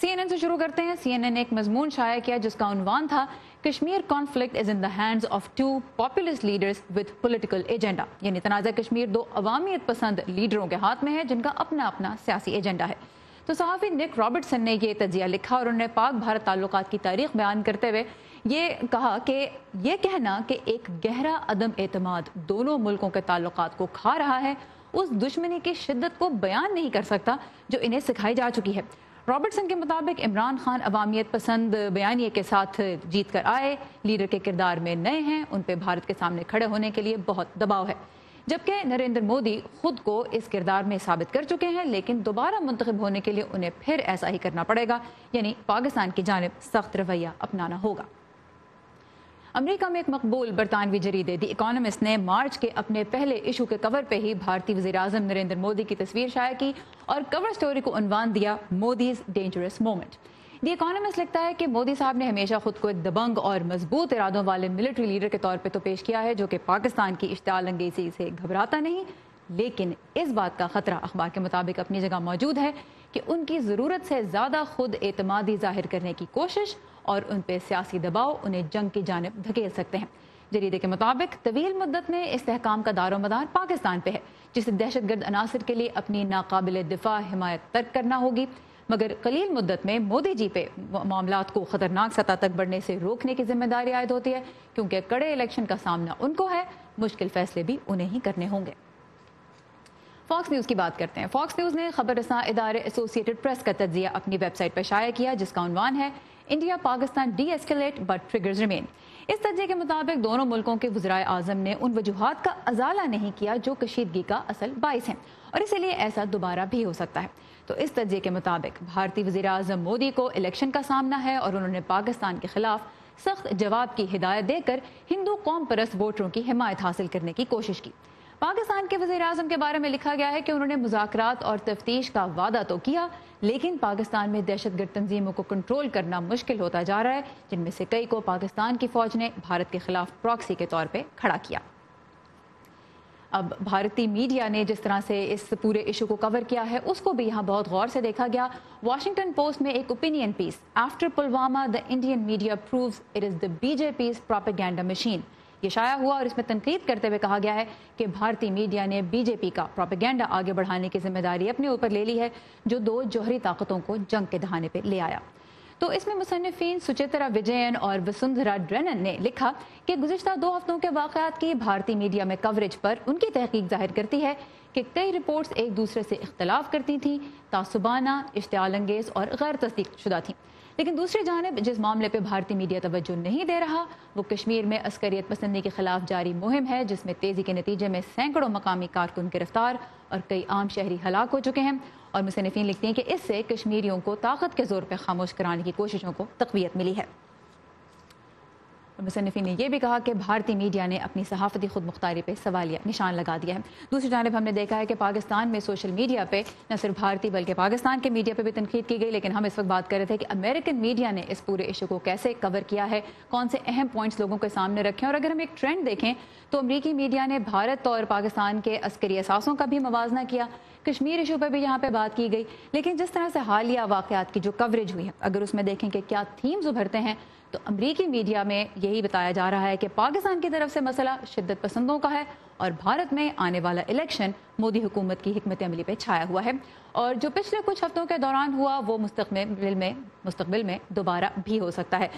CNN से शुरू करते हैं। CNN ने एक मजमून शाया किया जिसका उन्वान था Kashmir conflict is in the hands of two populist leaders with political agenda, यानी तनाज़ा कश्मीर दो अवामियत पसंद लीडरों के हाथ में है जिनका अपना अपना सियासी एजेंडा है। तो सहाफ़ी निक रॉबर्टसन ने ये तजिया लिखा और उन्होंने पाक भारत ताल्लुकात की तारीख बयान करते हुए ये कहा कि ये कहना कि एक गहरा अदम एतमाद दोनों मुल्कों के ताल्लुकात को खा रहा है उस दुश्मनी की शिद्दत को बयान नहीं कर सकता जो इन्हें सिखाई जा चुकी है। रॉबर्टसन के मुताबिक इमरान खान अवामियत पसंद बयानिए के साथ जीत कर आए, लीडर के किरदार में नए हैं, उन पर भारत के सामने खड़े होने के लिए बहुत दबाव है, जबकि नरेंद्र मोदी खुद को इस किरदार में साबित कर चुके हैं, लेकिन दोबारा मुंतखब होने के लिए उन्हें फिर ऐसा ही करना पड़ेगा, यानी पाकिस्तान की जानिब सख्त रवैया अपनाना होगा। अमेरिका में एक मकबूल बरतानवी जरीदे द इकोनॉमिस्ट ने मार्च के अपने पहले इशू के कवर पे ही भारतीय वज़ीर-ए-आज़म नरेंद्र मोदी की तस्वीर शाया की और कवर स्टोरी को उन्वान दिया Modi's dangerous moment. The economist लिखता है कि मोदी साहब ने हमेशा खुद को एक दबंग और मजबूत इरादों वाले मिलिट्री लीडर के तौर पर तो पेश किया है जो कि पाकिस्तान की इश्तिआल अंगेज़ी से घबराता नहीं, लेकिन इस बात का खतरा अखबार के मुताबिक अपनी जगह मौजूद है कि उनकी ज़रूरत से ज़्यादा खुद एतमादी जाहिर करने की कोशिश और उन पर सियासी दबाव उन्हें जंग की जानिब धकेल सकते हैं। जरीदे के मुताबिक तवील मुद्दत में इस्तेहकाम का दारोमदार पाकिस्तान पे है, जिसे दहशतगर्द अनासर के लिए अपनी नाकाबिल दिफा हिमायत तर्क करना होगी, मगर कलील मुद्दत में मोदी जी पे मामलात को खतरनाक सतह तक बढ़ने से रोकने की जिम्मेदारी आयद होती है, क्योंकि कड़े इलेक्शन का सामना उनको है, मुश्किल फैसले भी उन्हें ही करने होंगे। फॉक्स न्यूज़ की बात करते हैं। फॉक्स न्यूज़ ने खबर रसां इदारे एसोसिएटेड प्रेस का तज्जिया अपनी वेबसाइट पर शाया किया जिसका उन्वान है India Pakistan D escalate but triggers remain. इस तज्जिए के मुताबिक दोनों मुल्कों के वज़राए आज़म ने उन वजूहात का अजाला नहीं किया जो कशीदगी का असल बाइस हैं और इसलिए ऐसा दोबारा भी हो सकता है। तो इस तज्जिए के मुताबिक भारतीय वज़ीर आज़म मोदी को इलेक्शन का सामना है और उन्होंने पाकिस्तान के खिलाफ सख्त जवाब की हिदायत देकर हिंदू कौम परस्त वोटरों की हिमायत हासिल करने की कोशिश की। पाकिस्तान के वज़ीर आज़म के बारे में लिखा गया है कि उन्होंने मुज़ाकरात और तफ्तीश का वादा तो किया, लेकिन पाकिस्तान में दहशतगर्द तंजीमों को कंट्रोल करना मुश्किल होता जा रहा है, जिनमें से कई को पाकिस्तान की फौज ने भारत के खिलाफ प्रॉक्सी के तौर पर खड़ा किया। अब भारतीय मीडिया ने जिस तरह से इस पूरे इशू को कवर किया है उसको भी यहाँ बहुत गौर से देखा गया। वॉशिंगटन पोस्ट में एक opinion piece, after Pulwama the Indian media proves it is the BJP's propaganda machine, ये शाया हुआ और इसमें तनकीद करते हुए कहा गया है कि भारतीय मीडिया ने बीजेपी का प्रोपेगेंडा आगे बढ़ाने की जिम्मेदारी अपने ऊपर ले ली है जो दो जौहरी ताकतों को जंग के दहाने पर ले आया। तो इसमें मुसन्निफीन सुचित्रा विजयन और वसुंधरा ड्रेनन ने लिखा कि गुज़िश्ता 2 हफ्तों के वाक़यात की भारतीय मीडिया में कवरेज पर उनकी तहकीक जाहिर करती है कि कई रिपोर्ट्स एक दूसरे से इख्तलाफ करती थीं, तासुबाना, इश्तिआल अंगेज़ और गैर तस्दीक शुदा थीं, लेकिन दूसरी जानिब जिस मामले पर भारतीय मीडिया तवज्जो नहीं दे रहा वो कश्मीर में अस्करियत पसंदी के खिलाफ जारी मुहिम है, जिसमें तेजी के नतीजे में सैकड़ों मकामी कारकुन गिरफ्तार और कई आम शहरी हलाक हो चुके हैं। और मुसन्निफीन लिखती हैं कि इससे कश्मीरियों को ताकत के जोर पर खामोश कराने की कोशिशों को तक़वियत मिली है। और मुसन्निफीन ने यह भी कहा कि भारतीय मीडिया ने अपनी सहाफ़ती खुद मुख्तारी पर सवालिया निशान लगा दिया है। दूसरी जानिब हमने देखा है कि पाकिस्तान में सोशल मीडिया पे न सिर्फ भारतीय बल्कि पाकिस्तान के मीडिया पे भी तनकीद की गई, लेकिन हम इस वक्त बात कर रहे थे कि अमेरिकन मीडिया ने इस पूरे इशू को कैसे कवर किया है, कौन से अहम पॉइंट्स लोगों के सामने रखे। और अगर हम एक ट्रेंड देखें तो अमरीकी मीडिया ने भारत और पाकिस्तान के अस्करी असासों का भी मवाजना किया, कश्मीर इशू पर भी यहाँ पे बात की गई, लेकिन जिस तरह से हालिया वाक़यात की जो कवरेज हुई है अगर उसमें देखें कि क्या थीम्स उभरते हैं तो अमरीकी मीडिया में यही बताया जा रहा है कि पाकिस्तान की तरफ से मसला शिद्दत पसंदों का है और भारत में आने वाला इलेक्शन मोदी हुकूमत की हिकमत अमली पे छाया हुआ है और जो पिछले कुछ हफ्तों के दौरान हुआ वो मुस्तकबिल में दोबारा भी हो सकता है।